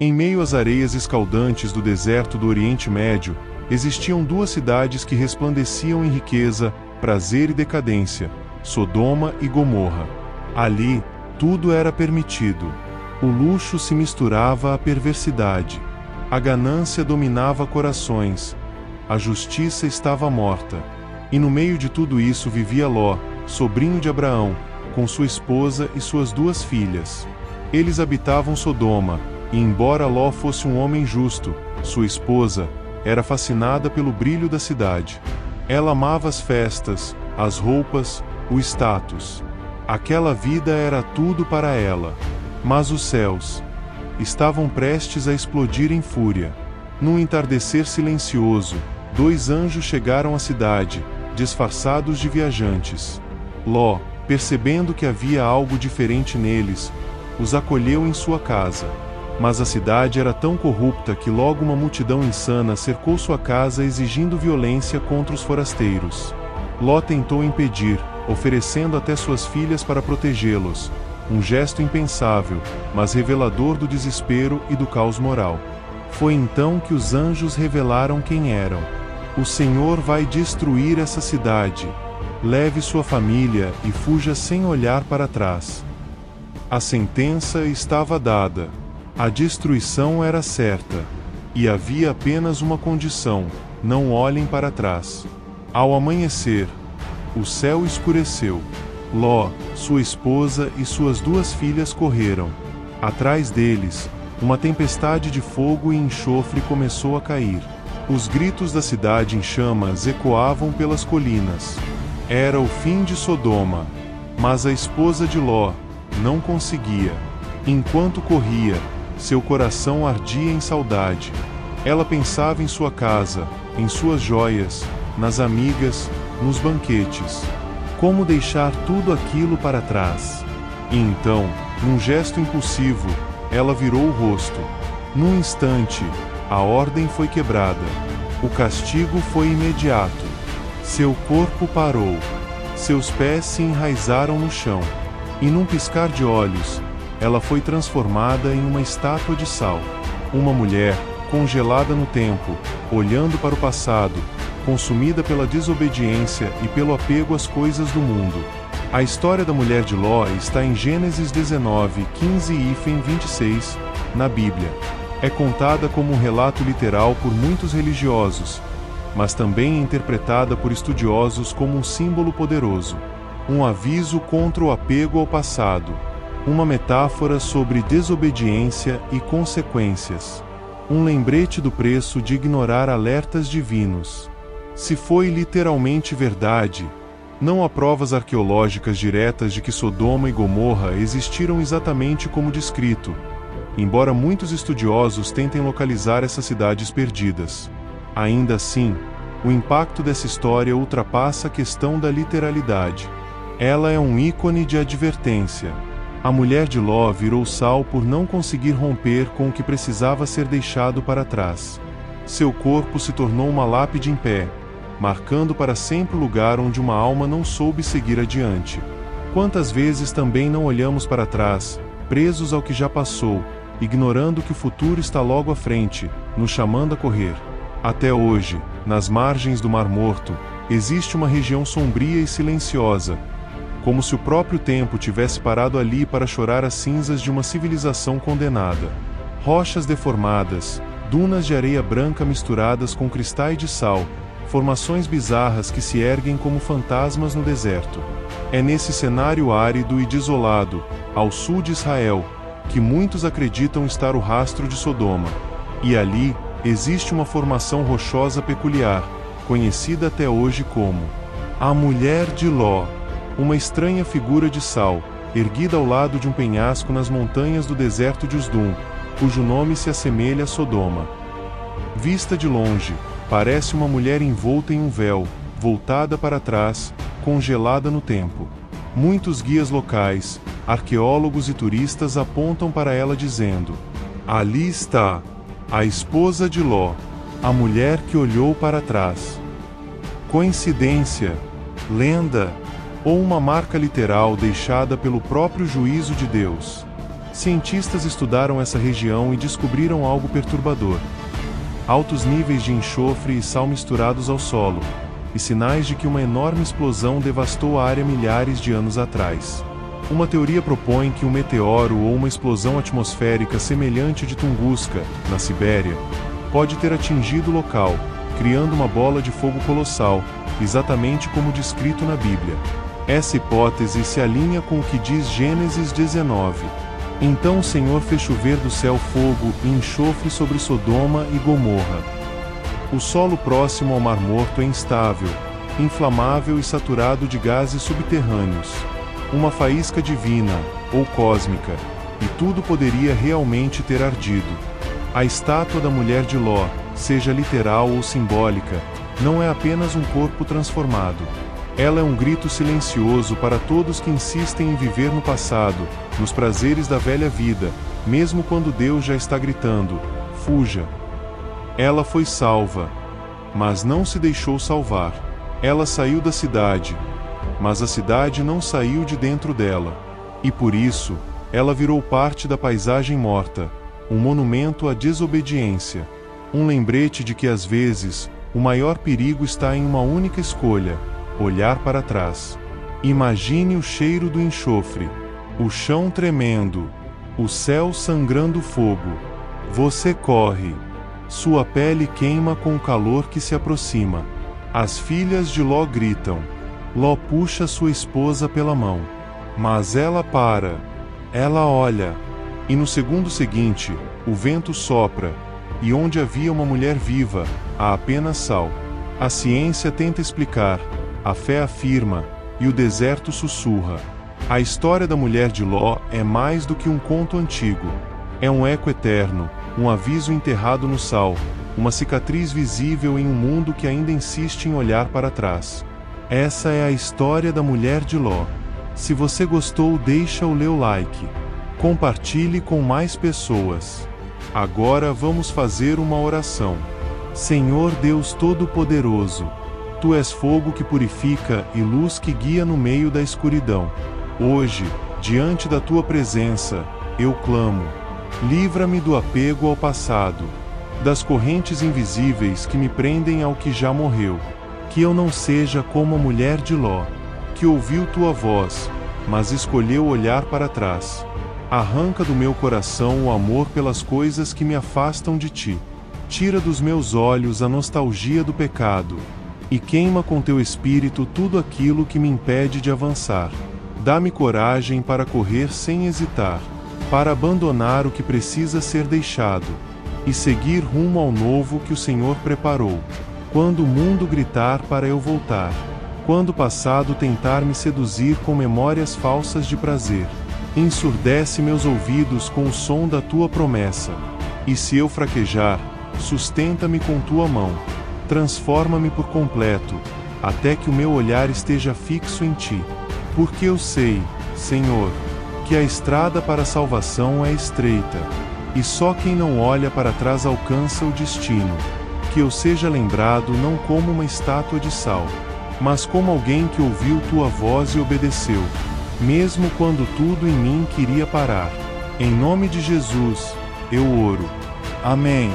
Em meio às areias escaldantes do deserto do Oriente Médio, existiam duas cidades que resplandeciam em riqueza, prazer e decadência: Sodoma e Gomorra. Ali, tudo era permitido. O luxo se misturava à perversidade. A ganância dominava corações. A justiça estava morta. E no meio de tudo isso vivia Ló, sobrinho de Abraão, com sua esposa e suas duas filhas. Eles habitavam Sodoma, e embora Ló fosse um homem justo, sua esposa era fascinada pelo brilho da cidade. Ela amava as festas, as roupas, o status. Aquela vida era tudo para ela. Mas os céus estavam prestes a explodir em fúria. Num entardecer silencioso, dois anjos chegaram à cidade, disfarçados de viajantes. Ló, percebendo que havia algo diferente neles, os acolheu em sua casa. Mas a cidade era tão corrupta que logo uma multidão insana cercou sua casa exigindo violência contra os forasteiros. Ló tentou impedir, oferecendo até suas filhas para protegê-los, um gesto impensável, mas revelador do desespero e do caos moral. Foi então que os anjos revelaram quem eram. O Senhor vai destruir essa cidade. Leve sua família e fuja sem olhar para trás. A sentença estava dada. A destruição era certa. E havia apenas uma condição: não olhem para trás. Ao amanhecer, o céu escureceu. Ló, sua esposa e suas duas filhas correram. Atrás deles, uma tempestade de fogo e enxofre começou a cair. Os gritos da cidade em chamas ecoavam pelas colinas. Era o fim de Sodoma. Mas a esposa de Ló não conseguia. Enquanto corria, seu coração ardia em saudade. Ela pensava em sua casa, em suas joias, nas amigas, nos banquetes. Como deixar tudo aquilo para trás? E então, num gesto impulsivo, ela virou o rosto. Num instante, a ordem foi quebrada. O castigo foi imediato. Seu corpo parou. Seus pés se enraizaram no chão. E num piscar de olhos, ela foi transformada em uma estátua de sal. Uma mulher, congelada no tempo, olhando para o passado, consumida pela desobediência e pelo apego às coisas do mundo. A história da mulher de Ló está em Gênesis 19, 15 e 26, na Bíblia. É contada como um relato literal por muitos religiosos, mas também é interpretada por estudiosos como um símbolo poderoso. Um aviso contra o apego ao passado. Uma metáfora sobre desobediência e consequências. Um lembrete do preço de ignorar alertas divinos. Se foi literalmente verdade, não há provas arqueológicas diretas de que Sodoma e Gomorra existiram exatamente como descrito, embora muitos estudiosos tentem localizar essas cidades perdidas. Ainda assim, o impacto dessa história ultrapassa a questão da literalidade. Ela é um ícone de advertência. A mulher de Ló virou sal por não conseguir romper com o que precisava ser deixado para trás. Seu corpo se tornou uma lápide em pé, marcando para sempre o lugar onde uma alma não soube seguir adiante. Quantas vezes também não olhamos para trás, presos ao que já passou, ignorando que o futuro está logo à frente, nos chamando a correr. Até hoje, nas margens do Mar Morto, existe uma região sombria e silenciosa, como se o próprio tempo tivesse parado ali para chorar as cinzas de uma civilização condenada. Rochas deformadas, dunas de areia branca misturadas com cristais de sal, formações bizarras que se erguem como fantasmas no deserto. É nesse cenário árido e desolado, ao sul de Israel, que muitos acreditam estar o rastro de Sodoma. E ali, existe uma formação rochosa peculiar, conhecida até hoje como a Mulher de Ló, uma estranha figura de sal, erguida ao lado de um penhasco nas montanhas do deserto de Usdum, cujo nome se assemelha a Sodoma. Vista de longe, parece uma mulher envolta em um véu, voltada para trás, congelada no tempo. Muitos guias locais, arqueólogos e turistas apontam para ela dizendo: ali está, a esposa de Ló, a mulher que olhou para trás. Coincidência, lenda, ou uma marca literal deixada pelo próprio juízo de Deus? Cientistas estudaram essa região e descobriram algo perturbador: altos níveis de enxofre e sal misturados ao solo, e sinais de que uma enorme explosão devastou a área milhares de anos atrás. Uma teoria propõe que um meteoro ou uma explosão atmosférica semelhante de Tunguska, na Sibéria, pode ter atingido o local, criando uma bola de fogo colossal, exatamente como descrito na Bíblia. Essa hipótese se alinha com o que diz Gênesis 19. Então o Senhor fez chover do céu fogo e enxofre sobre Sodoma e Gomorra. O solo próximo ao Mar Morto é instável, inflamável e saturado de gases subterrâneos. Uma faísca divina, ou cósmica, e tudo poderia realmente ter ardido. A estátua da mulher de Ló, seja literal ou simbólica, não é apenas um corpo transformado. Ela é um grito silencioso para todos que insistem em viver no passado, nos prazeres da velha vida, mesmo quando Deus já está gritando: fuja. Ela foi salva, mas não se deixou salvar. Ela saiu da cidade, mas a cidade não saiu de dentro dela. E por isso, ela virou parte da paisagem morta, um monumento à desobediência. Um lembrete de que às vezes, o maior perigo está em uma única escolha: olhar para trás. Imagine o cheiro do enxofre, o chão tremendo, o céu sangrando fogo. Você corre. Sua pele queima com o calor que se aproxima. As filhas de Ló gritam. Ló puxa sua esposa pela mão. Mas ela para. Ela olha. E no segundo seguinte, o vento sopra, e onde havia uma mulher viva, há apenas sal. A ciência tenta explicar, a fé afirma, e o deserto sussurra. A história da mulher de Ló é mais do que um conto antigo. É um eco eterno, um aviso enterrado no sal, uma cicatriz visível em um mundo que ainda insiste em olhar para trás. Essa é a história da mulher de Ló. Se você gostou, deixa o seu like. Compartilhe com mais pessoas. Agora vamos fazer uma oração. Senhor Deus Todo-Poderoso, Tu és fogo que purifica e luz que guia no meio da escuridão. Hoje, diante da Tua presença, eu clamo. Livra-me do apego ao passado, das correntes invisíveis que me prendem ao que já morreu. Que eu não seja como a mulher de Ló, que ouviu Tua voz, mas escolheu olhar para trás. Arranca do meu coração o amor pelas coisas que me afastam de Ti. Tira dos meus olhos a nostalgia do pecado, e queima com Teu Espírito tudo aquilo que me impede de avançar. Dá-me coragem para correr sem hesitar, para abandonar o que precisa ser deixado, e seguir rumo ao novo que o Senhor preparou. Quando o mundo gritar para eu voltar, quando o passado tentar me seduzir com memórias falsas de prazer, ensurdece meus ouvidos com o som da Tua promessa. E se eu fraquejar, sustenta-me com Tua mão. Transforma-me por completo, até que o meu olhar esteja fixo em Ti. Porque eu sei, Senhor, que a estrada para a salvação é estreita, e só quem não olha para trás alcança o destino. Que eu seja lembrado não como uma estátua de sal, mas como alguém que ouviu Tua voz e obedeceu, mesmo quando tudo em mim queria parar. Em nome de Jesus, eu oro. Amém.